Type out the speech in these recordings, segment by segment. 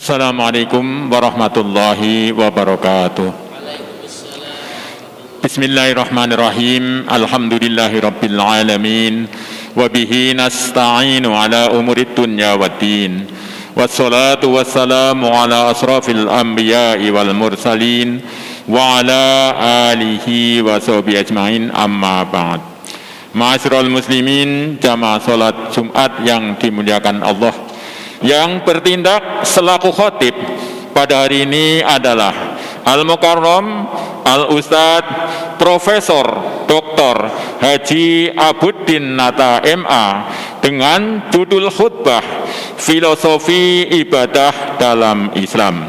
Assalamualaikum warahmatullahi wabarakatuh. Bismillahirrahmanirrahim. Alhamdulillahirabbil alamin. Wa bihi nasta'inu ala umurid dunya waddin. Wassalatu wassalamu ala asrafil anbiya'i wal mursalin wa ala alihi wa sahbihi ajmain, amma ba'd. Ma'asyiral muslimin, jamaah salat Jumat yang dimuliakan Allah, yang bertindak selaku khatib pada hari ini adalah Al-Mukarram Al-Ustadz Profesor Dr. Haji Abuddin Nata MA dengan judul khutbah Filosofi Ibadah dalam Islam.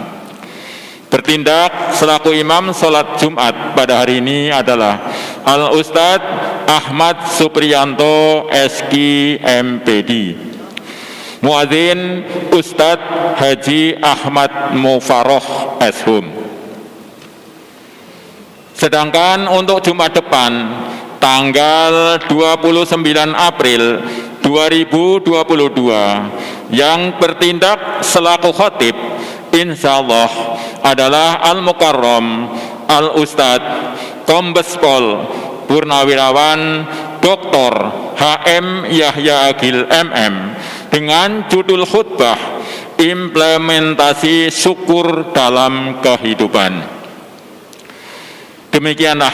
Bertindak selaku imam salat Jumat pada hari ini adalah Al-Ustadz Ahmad Supriyanto SQ MPD. Muadzin Ustadz Haji Ahmad Mufaroh Ashum. Sedangkan untuk Jumat depan tanggal 29 April 2022 yang bertindak selaku khatib insyaallah adalah Al-Mukarram Al-Ustadz Kombes Pol Purnawirawan Dr. HM Yahya Agil MM dengan judul khutbah Implementasi Syukur dalam Kehidupan. Demikianlah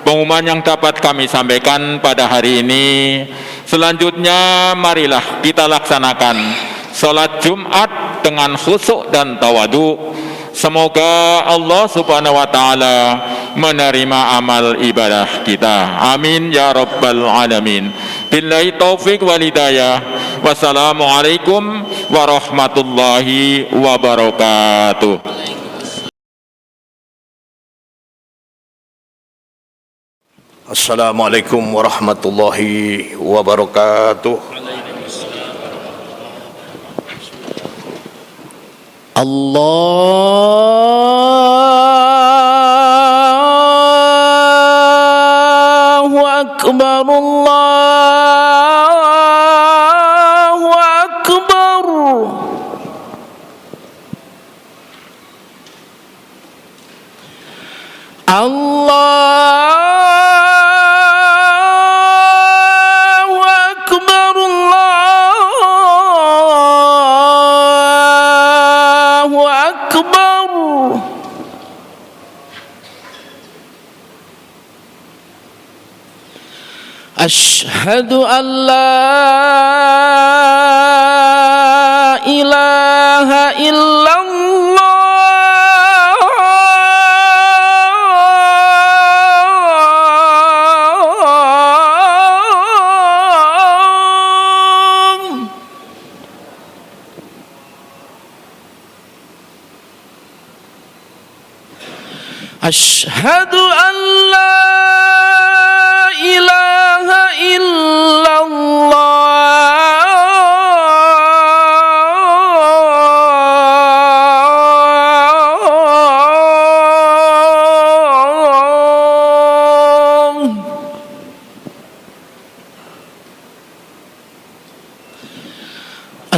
pengumuman yang dapat kami sampaikan pada hari ini. Selanjutnya marilah kita laksanakan salat Jumat dengan khusyuk dan tawadu. Semoga Allah Subhanahu wa taala menerima amal ibadah kita. Amin ya rabbal alamin. Billahi taufik wal hidayah. Wassalamualaikum warahmatullahi wabarakatuh. Assalamualaikum warahmatullahi wabarakatuh. Allahu Akbar, Allahu Akbar. Allahu Akbar, Allahu Akbar. Asyhadu an la ilaha illallah. Asyhadu an la ilaha illallah.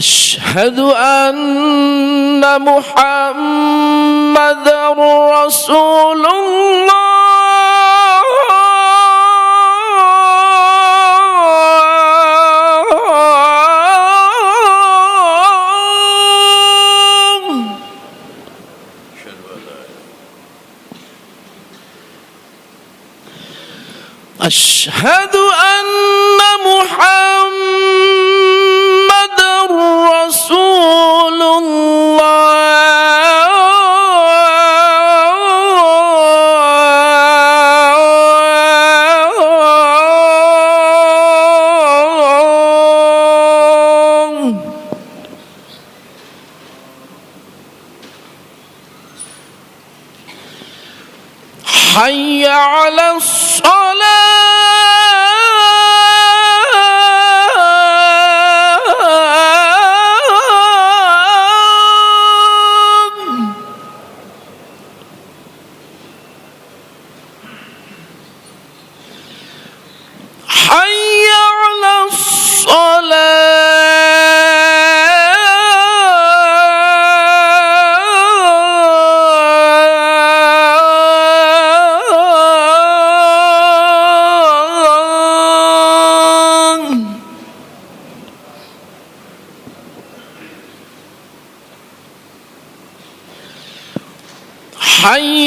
Asyhadu anna Muhammadar Rasulullah. Asyhadu anna Muhammadar Rasulullah. Hayya 'alas shalah. Hayya 'alas shalah.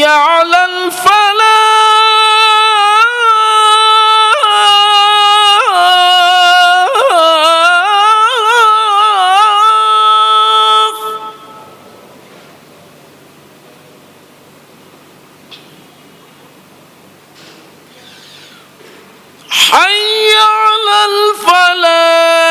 حي على الفلاح حي على الفلاح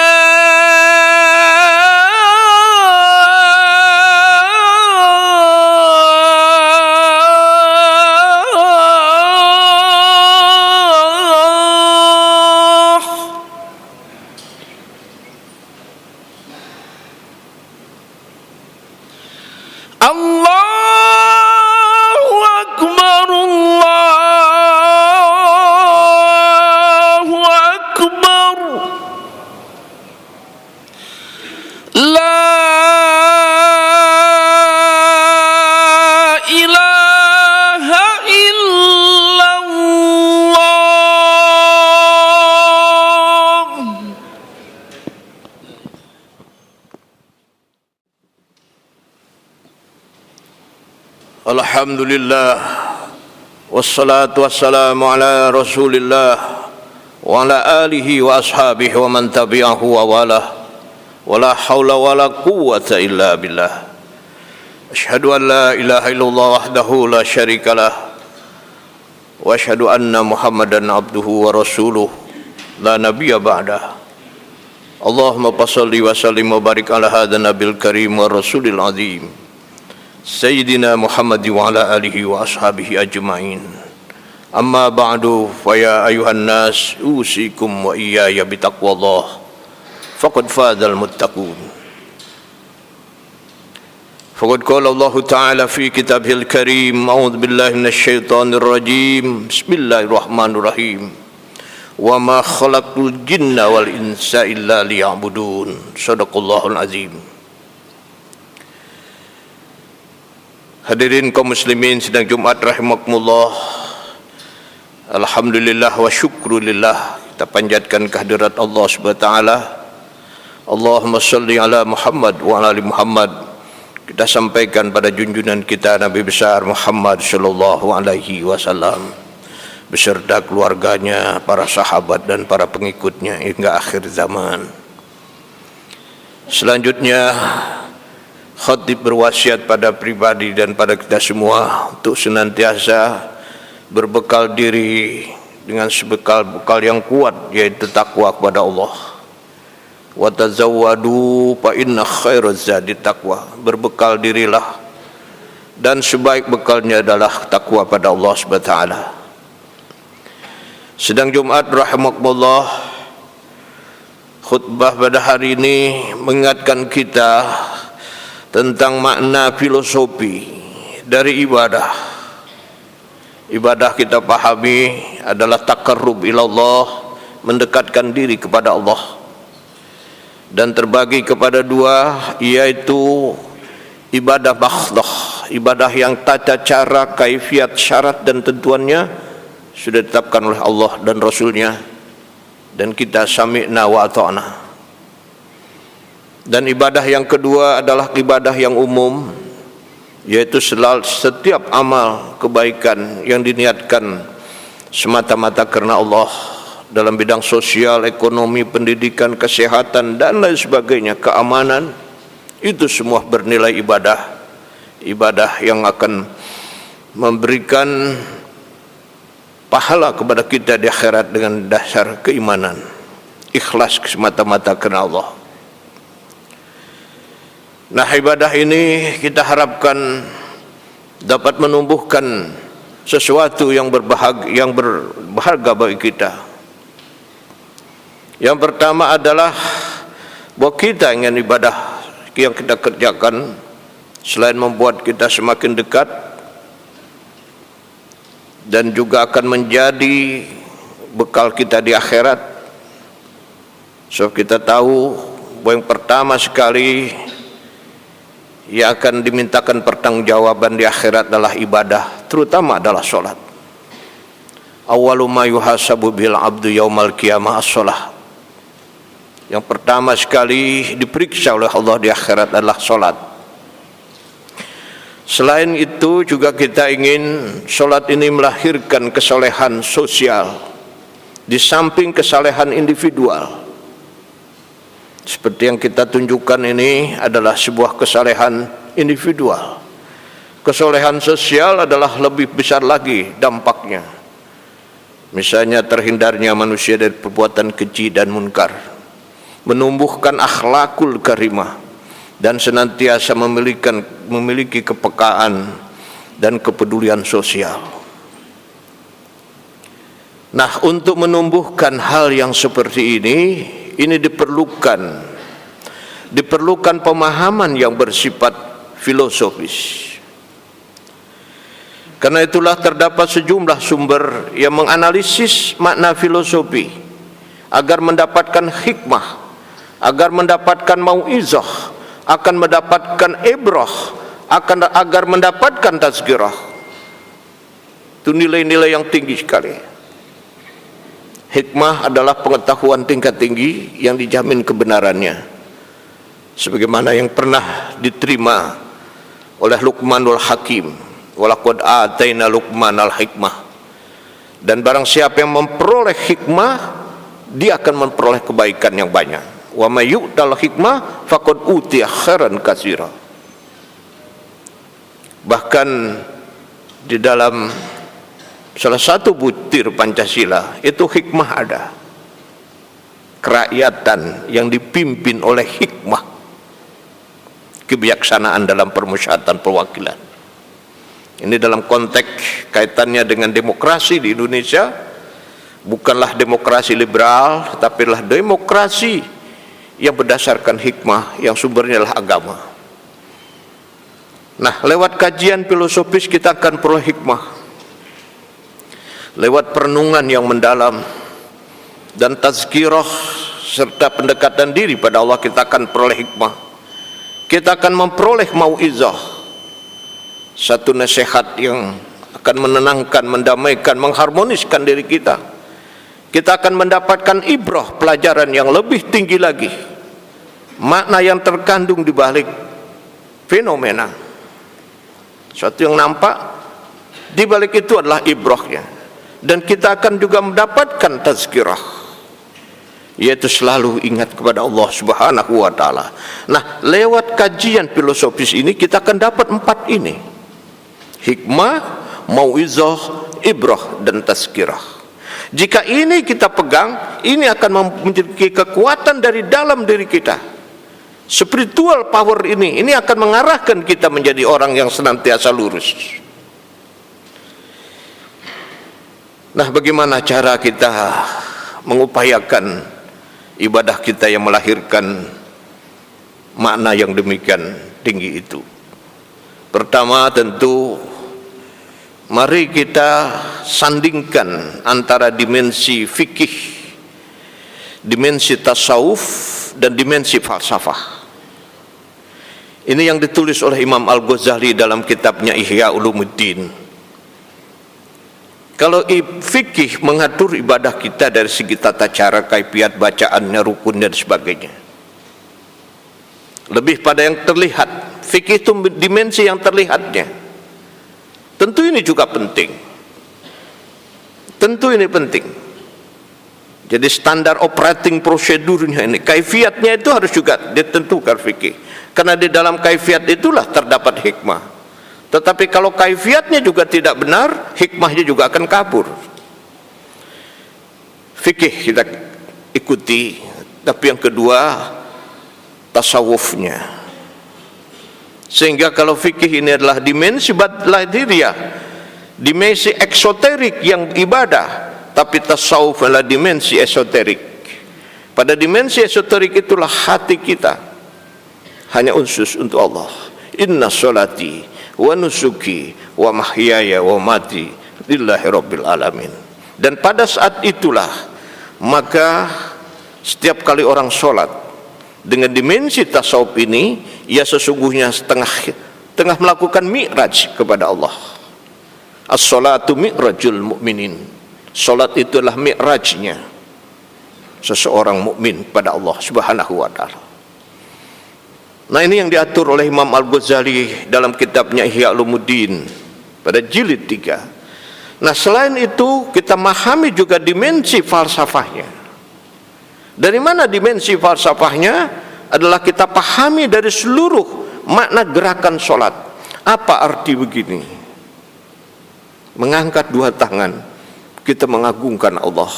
الله أكبر الله أكبر لا إله إلا الله. Alhamdulillah, wassalatu wassalamu ala rasulillah wa ala alihi wa ashabihi wa man tabi'ahu wa walah, wa la hawla wa la quwwata illa billah. Ashhadu an la ilaha illallah wahdahu la syarikalah, wa ashhadu anna muhammadan abduhu wa rasuluh la nabiyya ba'dah. Allahumma salli wa sallim wa barik ala hadha nabil karim wa rasulil azim Sayyidina Muhammad wa ala alihi wa ashabihi ajma'in. Amma ba'du, fa ya ayuhan nas usikum wa iyaya bitaqwallah faqad fadal muttaqun. Faqad qala Allah Ta'ala fi kitabihil karim, a'udzu billahi minasy syaithanir rajim, bismillahirrahmanirrahim, wa ma khalaqtul jinna wal insa illa liya'budun. Shadaqallahul azim. Hadirin kaum muslimin sidang Jumat rahimakumullah. Alhamdulillah wa syukrulillah, kita panjatkan kehadirat Allah Subhanahu wa taala. Allahumma shalli ala Muhammad wa ala ali Muhammad. Kita sampaikan pada junjungan kita Nabi besar Muhammad sallallahu alaihi wasallam beserta keluarganya, para sahabat dan para pengikutnya hingga akhir zaman. Selanjutnya khatib berwasiat pada pribadi dan pada kita semua untuk senantiasa berbekal diri dengan sebekal-bekal yang kuat, yaitu takwa kepada Allah. Wa tazawwadu fa inna khairaz zadi taqwa. Berbekal dirilah dan sebaik bekalnya adalah takwa pada Allah Subhanahu wa taala. Sedang Jumat rahimakumullah, khutbah pada hari ini mengingatkan kita tentang makna filosofi dari ibadah. Ibadah kita pahami adalah taqarrub ilallah, mendekatkan diri kepada Allah, dan terbagi kepada dua, yaitu ibadah bakhdah, ibadah yang tata cara, kaifiat, syarat dan tentuannya sudah ditetapkan oleh Allah dan Rasulnya, dan kita sami'na wa ata'na. Dan ibadah yang kedua adalah ibadah yang umum, yaitu setiap amal kebaikan yang diniatkan semata-mata karena Allah dalam bidang sosial, ekonomi, pendidikan, kesehatan dan lain sebagainya, keamanan, itu semua bernilai ibadah. Ibadah yang akan memberikan pahala kepada kita di akhirat dengan dasar keimanan, ikhlas semata-mata karena Allah. Nah, ibadah ini kita harapkan dapat menumbuhkan sesuatu yang berbahagia bagi kita. Yang pertama adalah bahwa kita ingin ibadah yang kita kerjakan selain membuat kita semakin dekat, dan juga akan menjadi bekal kita di akhirat. So kita tahu bahwa yang pertama sekali yang akan dimintakan pertanggungjawaban di akhirat adalah ibadah, terutama adalah solat. Awwalu ma yuhasabu bil abdu yaumal qiyamah as-shalah. Yang pertama sekali diperiksa oleh Allah di akhirat adalah solat. Selain itu juga kita ingin sholat ini melahirkan kesolehan sosial di samping kesolehan individual. Seperti yang kita tunjukkan ini adalah sebuah kesolehan individual. Kesolehan sosial adalah lebih besar lagi dampaknya. Misalnya terhindarnya manusia dari perbuatan keji dan munkar, menumbuhkan akhlakul karimah, dan senantiasa memiliki kepekaan dan kepedulian sosial. Nah, untuk menumbuhkan hal yang seperti ini diperlukan pemahaman yang bersifat filosofis. Karena itulah terdapat sejumlah sumber yang menganalisis makna filosofi agar mendapatkan hikmah, agar mendapatkan mau'izah, akan mendapatkan ibrah, agar mendapatkan tazkirah. Itu nilai-nilai yang tinggi sekali. Hikmah adalah pengetahuan tingkat tinggi yang dijamin kebenarannya, sebagaimana yang pernah diterima oleh Luqmanul Hakim, walaqad ataina Luqmanal hikmah. Dan barang siapa yang memperoleh hikmah, dia akan memperoleh kebaikan yang banyak. Wa may yu'tal hikmah faqad utiya khairan katsira. Bahkan di dalam salah satu butir Pancasila itu hikmah ada. Kerakyatan yang dipimpin oleh hikmah, kebijaksanaan dalam permusyawatan perwakilan. Ini dalam konteks kaitannya dengan demokrasi di Indonesia, bukanlah demokrasi liberal, tapi adalah demokrasi yang berdasarkan hikmah yang sumbernya adalah agama. Nah, lewat kajian filosofis kita akan peroleh hikmah. Lewat perenungan yang mendalam dan tazkirah serta pendekatan diri pada Allah, kita akan peroleh hikmah. Kita akan memperoleh mau'izah, satu nasihat yang akan menenangkan, mendamaikan, mengharmoniskan diri kita. Kita akan mendapatkan ibrah, pelajaran yang lebih tinggi lagi, makna yang terkandung di balik fenomena. Suatu yang nampak, di balik itu adalah ibrahnya. Dan kita akan juga mendapatkan tazkirah, yaitu selalu ingat kepada Allah Subhanahu wa ta'ala. Nah, lewat kajian filosofis ini kita akan dapat 4 ini: hikmah, mau'izah, ibrah, dan tazkirah. Jika ini kita pegang, ini akan memiliki kekuatan dari dalam diri kita. Spiritual power ini akan mengarahkan kita menjadi orang yang senantiasa lurus. Nah, bagaimana cara kita mengupayakan ibadah kita yang melahirkan makna yang demikian tinggi itu? Pertama, tentu mari kita sandingkan antara dimensi fikih, dimensi tasawuf, dan dimensi falsafah. Ini yang ditulis oleh Imam Al-Ghazali dalam kitabnya Ihya Ulumuddin. Kalau fikih mengatur ibadah kita dari segi tata cara, kaifiat bacaannya, rukun, dan sebagainya, lebih pada yang terlihat. Fikih itu dimensi yang terlihatnya. Tentu ini juga penting. Tentu ini penting. Jadi standar operating prosedurnya ini, kaifiatnya itu harus juga ditentukan fikih. Karena di dalam kaifiat itulah terdapat hikmah. Tetapi kalau kaifiatnya juga tidak benar, hikmahnya juga akan kabur. Fikih kita ikuti, tapi yang kedua tasawufnya. Sehingga kalau fikih ini adalah dimensi lahiriah, dimensi eksoterik yang ibadah, tapi tasawuf adalah dimensi esoterik. Pada dimensi esoterik itulah hati kita hanya khusus untuk Allah. Inna sholati wa nusuki wa mahyaya wa mati lillahi rabbil alamin. Dan pada saat itulah maka setiap kali orang sholat dengan dimensi tasawuf ini, ia sesungguhnya tengah melakukan mi'raj kepada Allah. As-sholatu mi'rajul mu'minin. Sholat itu adalah mi'rajnya seseorang mukmin pada Allah Subhanahu wa ta'ala. Nah, ini yang diatur oleh Imam Al-Ghazali dalam kitabnya Ihya Ulumuddin pada jilid 3. Nah, selain itu kita memahami juga dimensi falsafahnya. Dari mana dimensi falsafahnya? Adalah kita pahami dari seluruh makna gerakan sholat. Apa arti begini? Mengangkat dua tangan, kita mengagungkan Allah,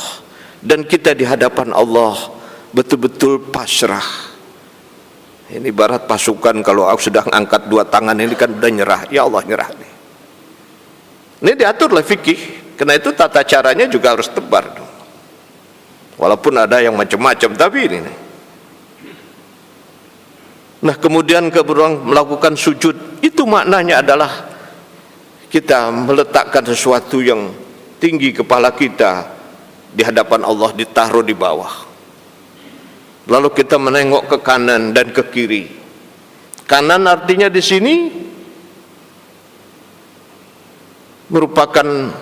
dan kita di hadapan Allah betul-betul pasrah. Ini ibarat pasukan, kalau aku sudah angkat dua tangan ini kan udah nyerah, ya Allah nyerah nih. Ini diatur oleh fikih, karena itu tata caranya juga harus tebar dong. Walaupun ada yang macam-macam, tapi ini nih. Nah, kemudian kemudian melakukan sujud, itu maknanya adalah kita meletakkan sesuatu yang tinggi, kepala kita di hadapan Allah ditaruh di bawah. Lalu kita menengok ke kanan dan ke kiri. Kanan artinya di sini merupakan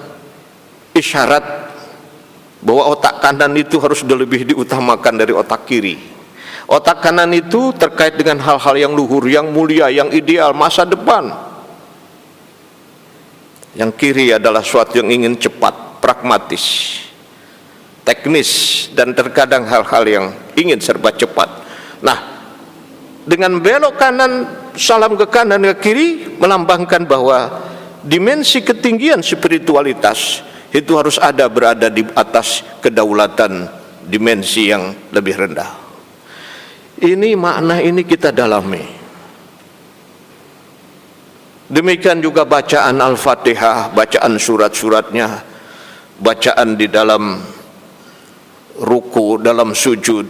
isyarat bahwa otak kanan itu harus lebih diutamakan dari otak kiri. Otak kanan itu terkait dengan hal-hal yang luhur, yang mulia, yang ideal, masa depan. Yang kiri adalah sesuatu yang ingin cepat, pragmatis, teknis, dan terkadang hal-hal yang ingin serba cepat. Nah, dengan belok kanan, salam ke kanan ke kiri, melambangkan bahwa dimensi ketinggian spiritualitas itu harus berada di atas kedaulatan dimensi yang lebih rendah. Ini makna ini kita dalami. Demikian juga bacaan Al-Fatihah, bacaan surat-suratnya, bacaan di dalam ruku, dalam sujud,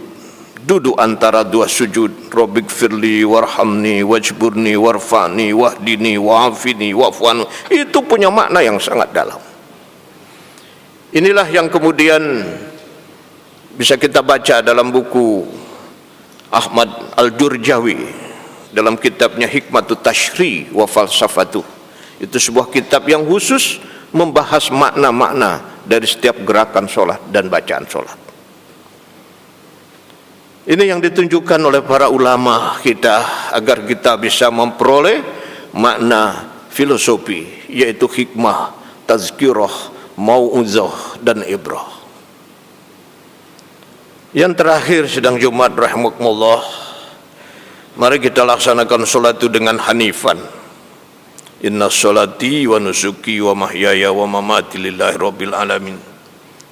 duduk antara dua sujud, Rabbik firli warhamni wajburni warfani wahdini wa'afini wa'fu'anu, itu punya makna yang sangat dalam. Inilah yang kemudian bisa kita baca dalam buku Ahmad Al-Jurjawi dalam kitabnya Hikmatut Tashri wa Falsafatuh. Itu sebuah kitab yang khusus membahas makna-makna dari setiap gerakan sholat dan bacaan sholat. Ini yang ditunjukkan oleh para ulama kita agar kita bisa memperoleh makna filosofi, yaitu hikmah, tazkirah, mau'izah, dan ibrah. Yang terakhir, sidang Jumat rahimakumullah, mari kita laksanakan sholat itu dengan hanifan. Inna sholati wa nusuki wa mahyaya wa mamati lillahi rabbil alamin.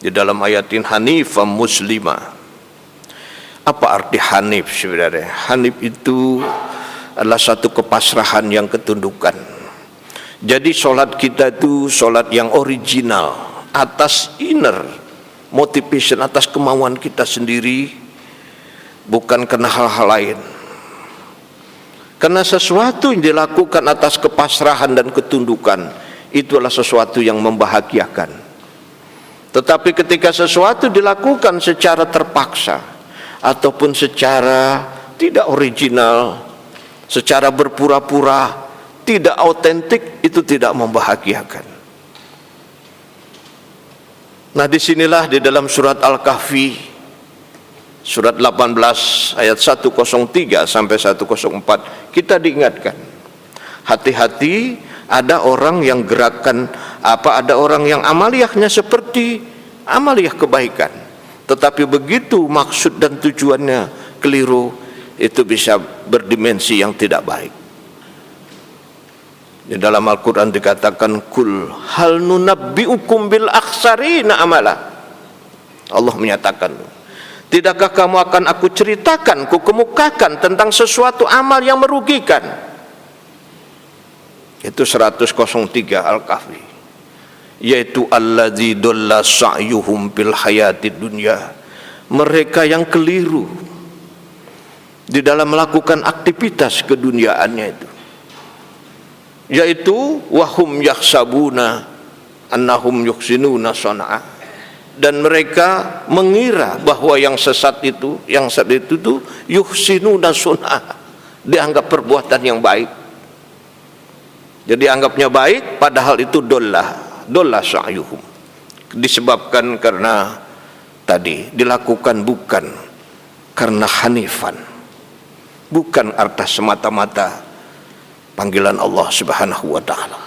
Di dalam ayat ini hanifan muslimah. Apa arti hanif sebenarnya? Hanif itu adalah satu kepasrahan yang ketundukan. Jadi sholat kita itu sholat yang original, atas inner motivation, atas kemauan kita sendiri, bukan karena hal-hal lain. Karena sesuatu yang dilakukan atas kepasrahan dan ketundukan itu adalah sesuatu yang membahagiakan. Tetapi ketika sesuatu dilakukan secara terpaksa ataupun secara tidak original, secara berpura-pura, tidak autentik, itu tidak membahagiakan. Nah, disinilah di dalam surat Al-Kahfi, surat 18 ayat 103 sampai 104, kita diingatkan, hati-hati, ada orang yang gerakan ada orang yang amaliyahnya seperti amaliyah kebaikan, tetapi begitu maksud dan tujuannya keliru, itu bisa berdimensi yang tidak baik. Di dalam Al-Quran dikatakan, kul hal nunabbi'ukum bil akhsarina amala. Allah menyatakan, tidakkah kamu akan aku ceritakan, ku kemukakan tentang sesuatu amal yang merugikan. Itu 103 Al-Kahfi, yaitu alladzi dalla sa'yuhum fil hayatid dunya, mereka yang keliru di dalam melakukan aktivitas keduniaannya itu, yaitu wahum yakhsabuna annahum yuhsinuna sun'a, dan mereka mengira bahwa yang sesat itu tuh yuhsinuna sun'a, dianggap perbuatan yang baik. Jadi anggapnya baik, padahal itu dolla sa'yuhum, disebabkan karena tadi dilakukan bukan karena hanifan, bukan atas semata-mata panggilan Allah Subhanahu wa taala.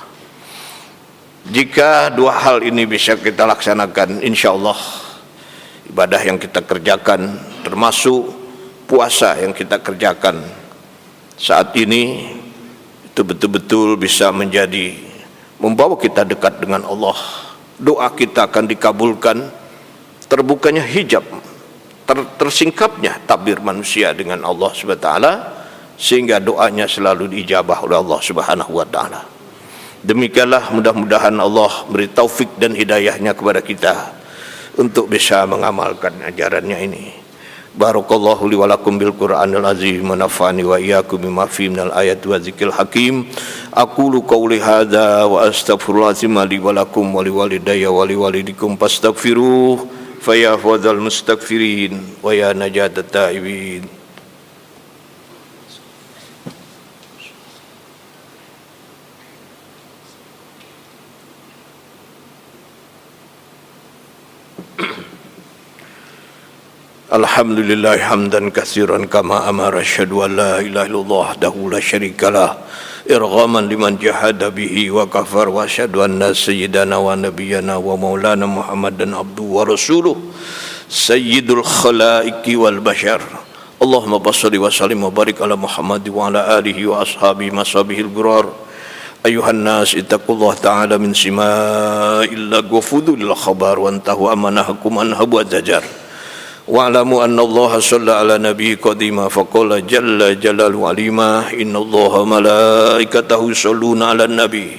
Jika dua hal ini bisa kita laksanakan, insya Allah ibadah yang kita kerjakan, termasuk puasa yang kita kerjakan saat ini, itu betul-betul bisa menjadi membawa kita dekat dengan Allah. Doa kita akan dikabulkan, terbukanya hijab, tersingkapnya tabir manusia dengan Allah Subhanahu wa taala, sehingga doanya selalu diijabah oleh Allah Subhanahu wa taala. Demikianlah, mudah-mudahan Allah beri taufik dan hidayahnya kepada kita untuk bisa mengamalkan ajarannya ini. Barakallahu li wa lakum bil Qur'anil azim wa nafa'ani wa iyyakum bima fihi minal ayati wa dzikril hakim. Aqulu qawli hadza wa astaghfirullahal li wa lakum wa li walidayya wa li walidikum fastaghfiruh fa ya fawzal mustaghfirin wa ya najatat taibin. Alhamdulillah hamdan katsiran kama amara, asyhadu an la ilaha illallah wahdahu la syarikalah, irghaman liman jahada bihi wa kafar, wa asyhadu anna sayyidana wa nabiyyana wa maulana Muhammadan abduhu wa rasuluh sayyidul khalaiqi wal bashar. Allahumma bassalli wa sallim wa barik ala Muhammad wa ala alihi wa ashabihi masabihil gurar. Ayuhan nas ittaqullah ta'ala min sima'il lagwa fudulil khabar wa antahu amanahakum an habu adzajar. Wa'lamu anna Allah shalla ala nabi qadima faqala jalla jalalu alima inna Allah malaikatahu yusholluna ala nabi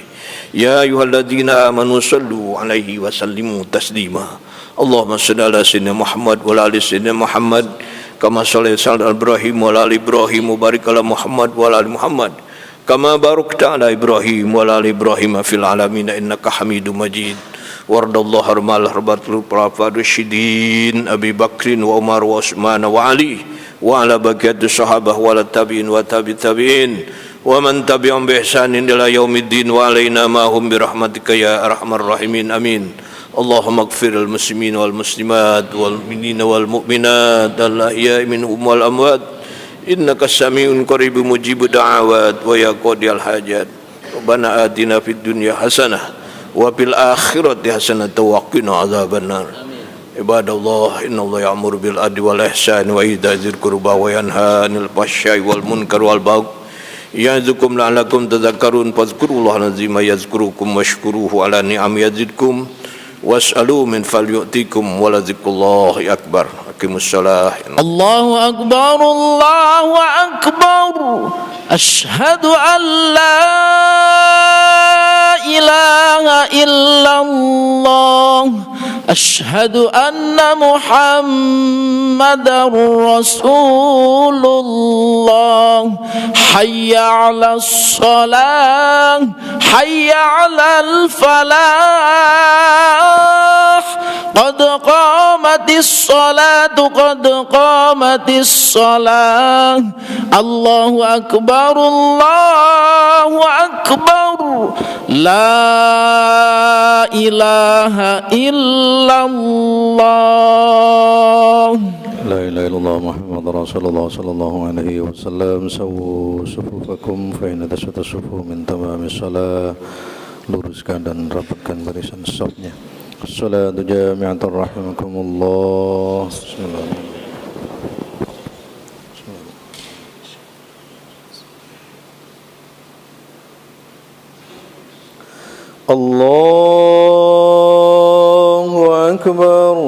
ya ayyuhalladzina amanu sallu alaihi wa sallimu taslima. Allahumma shalli ala sayyidina Muhammad wa ala ali sayyidina Muhammad kama shallaita ala Ibrahim wa ala ali Ibrahim wa barik ala Muhammad wa ala ali Muhammad kama barakta ala Ibrahim wa ala ali Ibrahim fil alamin innaka Hamidum Majid. Wardallahu harmal harbatul rasyidin Abi Bakrin wa Umar wa Utsman wa Ali wa ala baqiyati sahabah wa ala tabi'in wa tabi'in wa man tabi'ahum bi ihsanin ila yaumiddin wa alaina ma hum bi rahmatika ya arhamar rahimin amin. Allahumma ighfiril muslimin wal muslimat wal mu'minina wal mu'minat al-ahya'i minhum wal amwat innaka samiun qaribun mujibud da'awat wa ya qadiyal hajat. Rabbana atina fid dunya hasanah wa fil akhirati hasanatan wa qina adzabannar. Ibadallah, innallaha ya'muru bil adli wal ihsani wa ita'i dzil qurba wa yanha 'anil fahsya'i wal munkar wal baghi ya'idzukum la'allakum tadhakkarun. Fadhkurullaha azima yazkurukum washkuruhu ala ni'ami yazidkum was'alu min falyu'tikum wa la dzikrullahi akbar. Aqimussalah. Allahu akbar, Allahu akbar. Asyhadu an la ilaha illallah, asyhadu anna Muhammadar Rasulullah. Hayya 'alas shalah, hayya 'alal falah. Qad qamatis salatu, qad qamatis salah. Allahu akbar, Allahu akbar. La ilaha illallah. La ilaha illallah Muhammadur Rasulullah sallallahu alaihi wasallam. Sawu sufufakum fa inna tasawwata sufu min tamamis shalah. Luruskan dan rapatkan barisan safnya. Salatu jami'atan rahimakumullah. Bismillahirrahmanirrahim. Allahu akbar.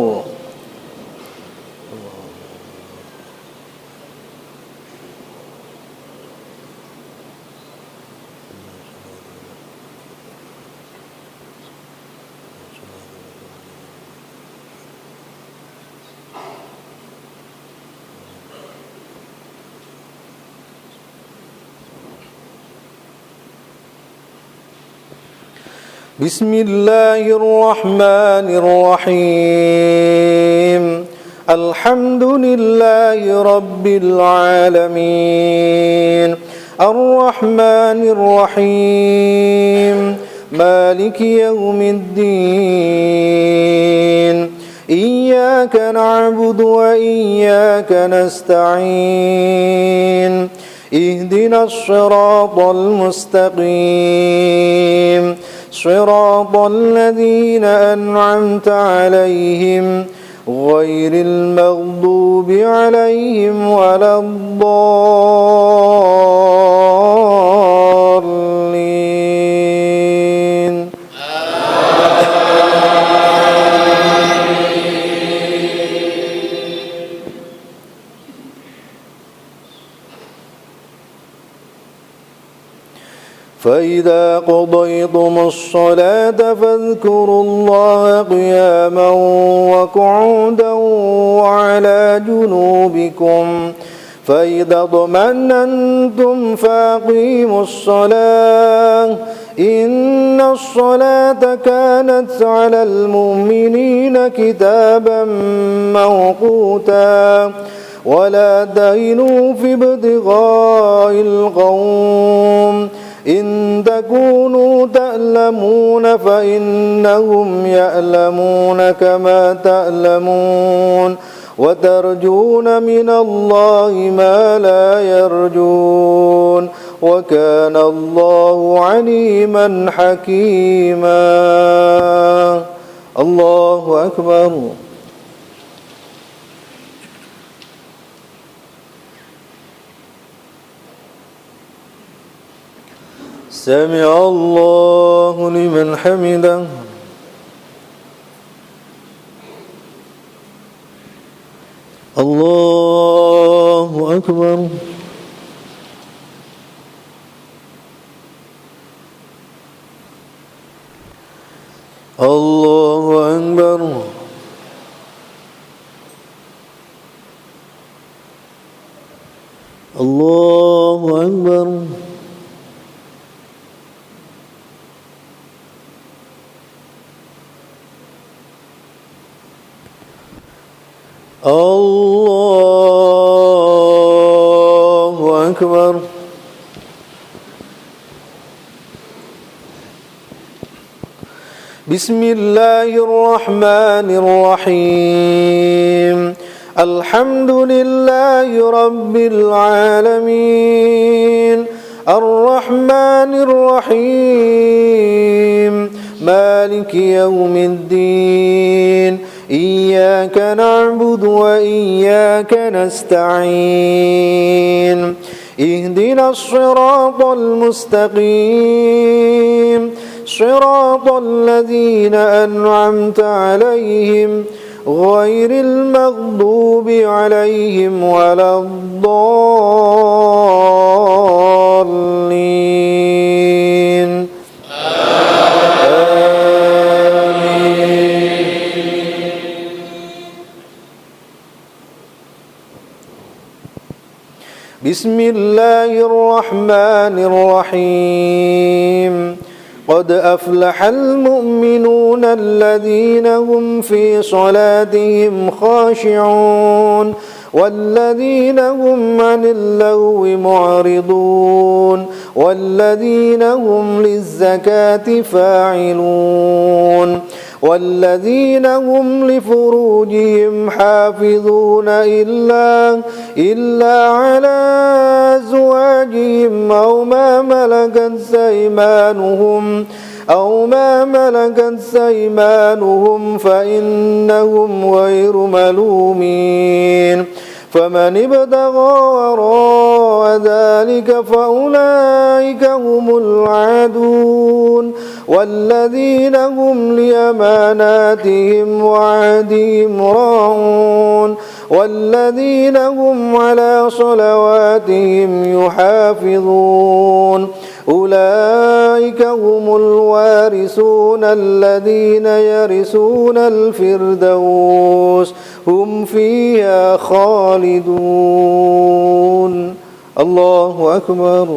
Bismillahirrahmanirrahim. Alhamdulillahi rabbil alamin. Ar-Rahmanir-Rahim. Maliki yaumiddin. Iyyaka na'budu wa iyyaka nasta'in. اهدنا الصراط المستقيم صراط الذين أنعمت عليهم غير المغضوب عليهم ولا الضالين. فإذا قضيتم الصلاة فاذكروا الله قياما وقعودا وعلى جنوبكم فإذا اطمأننتم فأقيموا الصلاة إن الصلاة كانت على المؤمنين كتابا موقوتا ولا تهنوا في ابتغاء القوم إن تكونوا تألمون فإنهم يألمون كما تألمون وترجون من الله ما لا يرجون وكان الله عليما حكيما. الله أكبر. سمع الله لمن حمده. الله أكبر. الله أكبر. الله أكبر. الله أكبر. بسم الله الرحمن الرحيم الحمد لله رب العالمين الرحمن الرحيم مالك يوم الدين إياك نعبد وإياك نستعين اهدنا الصراط المستقيم صراط الذين أنعمت عليهم غير المغضوب عليهم ولا الضالين. بسم الله الرحمن الرحيم قد أفلح المؤمنون الذين هم في صلاتهم خاشعون والذين هم عن اللغو معرضون والذين هم للزكاة فاعلون والذين هم لفروجهم حافظون إلا على أزواجهم أو ما ملكت أيمانهم فإنهم غير ملومين فمن ابتغى وراء ذلك فأولئك هم العادون والذين هم لأماناتهم وعهدهم راعون والذين هم على صلواتهم يحافظون أولئك هم الوارثون الذين يرثون الفردوس هم فيها خالدون. الله أكبر.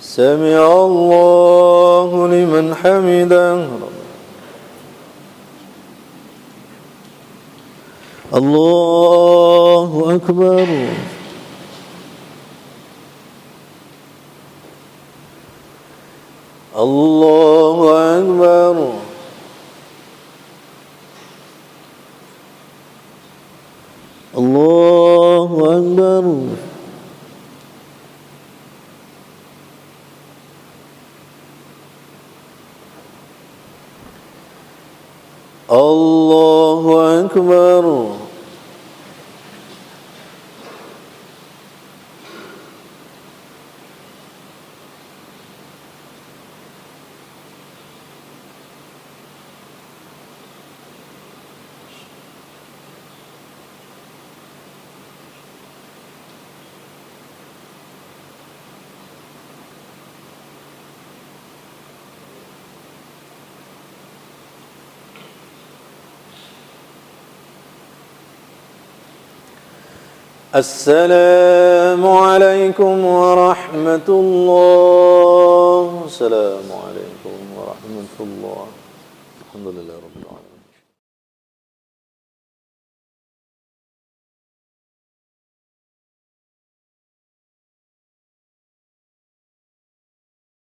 سمع الله لمن حمده. الله أكبر. الله أكبر. الله أكبر. السلام عليكم ورحمة الله. السلام عليكم ورحمة الله. الحمد لله رب العالمين.